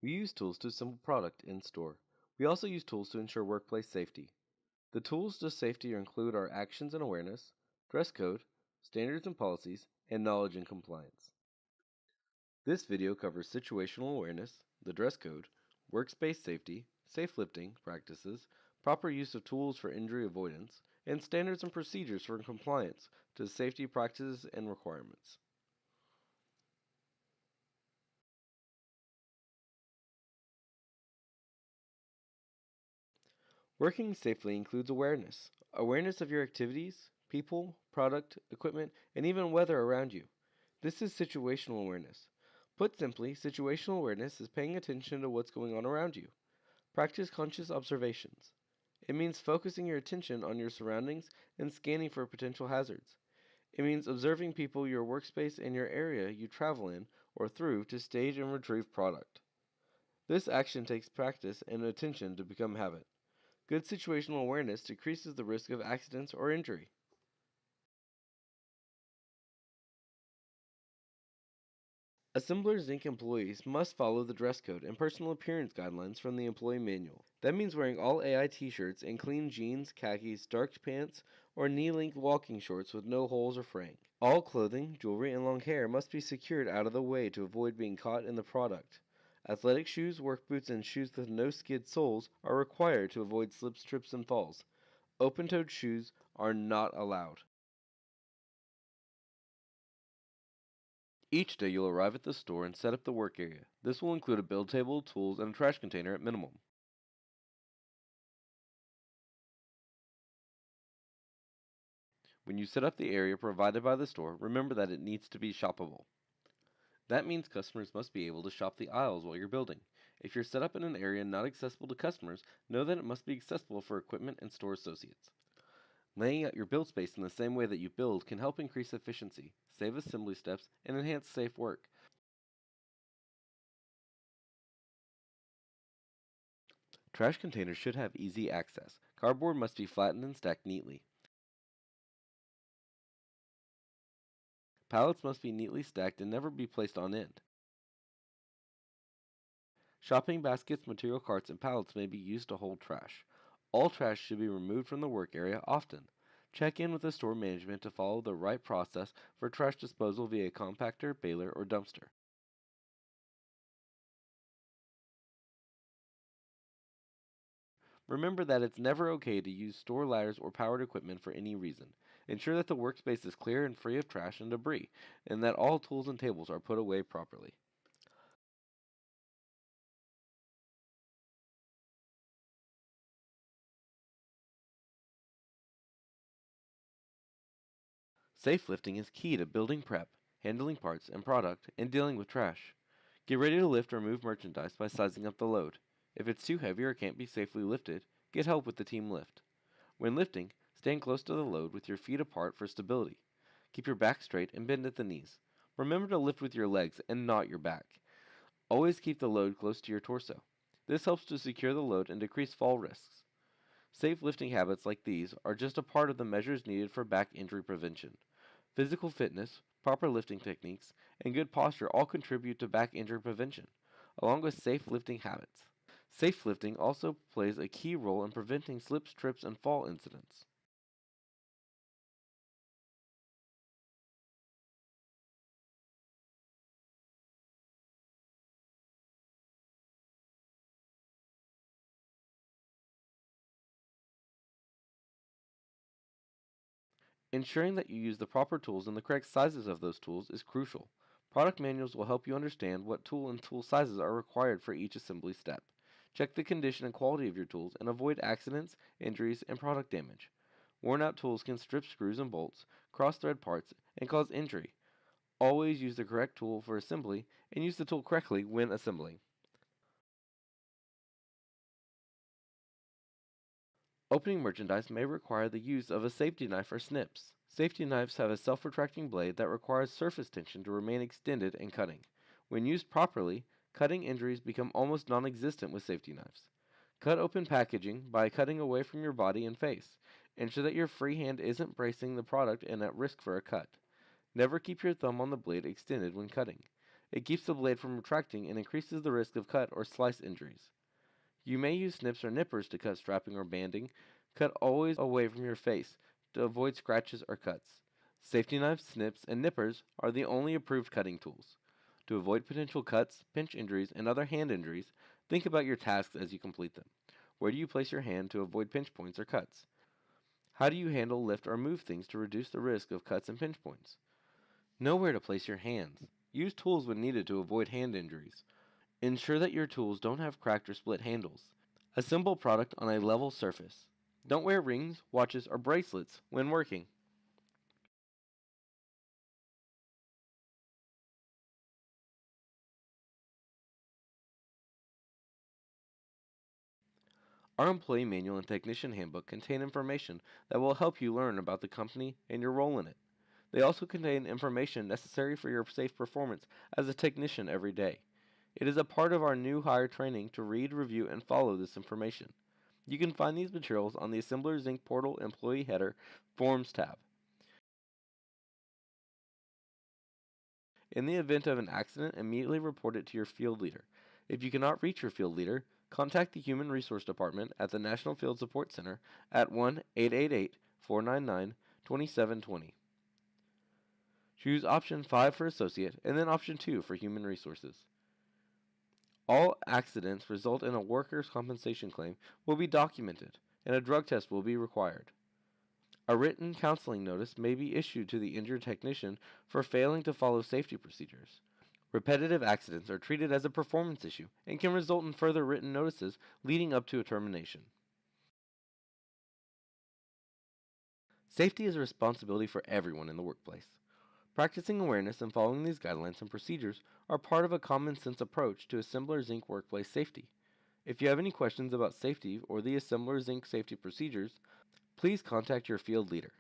We use tools to assemble product in store. We also use tools to ensure workplace safety. The tools to safety include our actions and awareness, dress code, standards and policies, and knowledge and compliance. This video covers situational awareness, the dress code, workspace safety, safe lifting practices, proper use of tools for injury avoidance, and standards and procedures for compliance to safety practices and requirements. Working safely includes awareness. Awareness of your activities, people, product, equipment, and even weather around you. This is situational awareness. Put simply, situational awareness is paying attention to what's going on around you. Practice conscious observations. It means focusing your attention on your surroundings and scanning for potential hazards. It means observing people, your workspace, and your area you travel in or through to stage and retrieve product. This action takes practice and attention to become habit. Good situational awareness decreases the risk of accidents or injury. Assemblers Inc. employees must follow the dress code and personal appearance guidelines from the employee manual. That means wearing all AI t-shirts and clean jeans, khakis, dark pants, or knee-length walking shorts with no holes or fraying. All clothing, jewelry, and long hair must be secured out of the way to avoid being caught in the product. Athletic shoes, work boots, and shoes with no skid soles are required to avoid slips, trips, and falls. Open-toed shoes are not allowed. Each day you'll arrive at the store and set up the work area. This will include a build table, tools, and a trash container at minimum. When you set up the area provided by the store, remember that it needs to be shoppable. That means customers must be able to shop the aisles while you're building. If you're set up in an area not accessible to customers, know that it must be accessible for equipment and store associates. Laying out your build space in the same way that you build can help increase efficiency, save assembly steps, and enhance safe work. Trash containers should have easy access. Cardboard must be flattened and stacked neatly. Pallets must be neatly stacked and never be placed on end. Shopping baskets, material carts, and pallets may be used to hold trash. All trash should be removed from the work area often. Check in with the store management to follow the right process for trash disposal via compactor, baler, or dumpster. Remember that it's never okay to use store ladders or powered equipment for any reason. Ensure that the workspace is clear and free of trash and debris, and that all tools and tables are put away properly. Safe lifting is key to building prep, handling parts and product, and dealing with trash. Get ready to lift or move merchandise by sizing up the load. If it's too heavy or can't be safely lifted, get help with the team lift. When lifting, stand close to the load with your feet apart for stability. Keep your back straight and bend at the knees. Remember to lift with your legs and not your back. Always keep the load close to your torso. This helps to secure the load and decrease fall risks. Safe lifting habits like these are just a part of the measures needed for back injury prevention. Physical fitness, proper lifting techniques, and good posture all contribute to back injury prevention, along with safe lifting habits. Safe lifting also plays a key role in preventing slips, trips, and fall incidents. Ensuring that you use the proper tools and the correct sizes of those tools is crucial. Product manuals will help you understand what tool and tool sizes are required for each assembly step. Check the condition and quality of your tools and avoid accidents, injuries, and product damage. Worn out tools can strip screws and bolts, cross thread parts, and cause injury. Always use the correct tool for assembly and use the tool correctly when assembling. Opening merchandise may require the use of a safety knife or snips. Safety knives have a self-retracting blade that requires surface tension to remain extended and cutting. When used properly, cutting injuries become almost non-existent with safety knives. Cut open packaging by cutting away from your body and face. Ensure that your free hand isn't bracing the product and at risk for a cut. Never keep your thumb on the blade extended when cutting. It keeps the blade from retracting and increases the risk of cut or slice injuries. You may use snips or nippers to cut strapping or banding. Cut always away from your face to avoid scratches or cuts. Safety knives, snips, and nippers are the only approved cutting tools. To avoid potential cuts, pinch injuries, and other hand injuries, think about your tasks as you complete them. Where do you place your hand to avoid pinch points or cuts? How do you handle, lift, or move things to reduce the risk of cuts and pinch points? Know where to place your hands. Use tools when needed to avoid hand injuries. Ensure that your tools don't have cracked or split handles. Assemble product on a level surface. Don't wear rings, watches, or bracelets when working. Our employee manual and technician handbook contain information that will help you learn about the company and your role in it. They also contain information necessary for your safe performance as a technician every day. It is a part of our new hire training to read, review, and follow this information. You can find these materials on the Assemblers Inc. portal employee header Forms tab. In the event of an accident, immediately report it to your field leader. If you cannot reach your field leader, contact the Human Resource Department at the National Field Support Center at 1-888-499-2720. Choose option 5 for associate and then option 2 for human resources. All accidents result in a workers' compensation claim will be documented and a drug test will be required. A written counseling notice may be issued to the injured technician for failing to follow safety procedures. Repetitive accidents are treated as a performance issue and can result in further written notices leading up to a termination. Safety is a responsibility for everyone in the workplace. Practicing awareness and following these guidelines and procedures are part of a common sense approach to Assemblers Inc. workplace safety. If you have any questions about safety or the Assemblers Inc. safety procedures, please contact your field leader.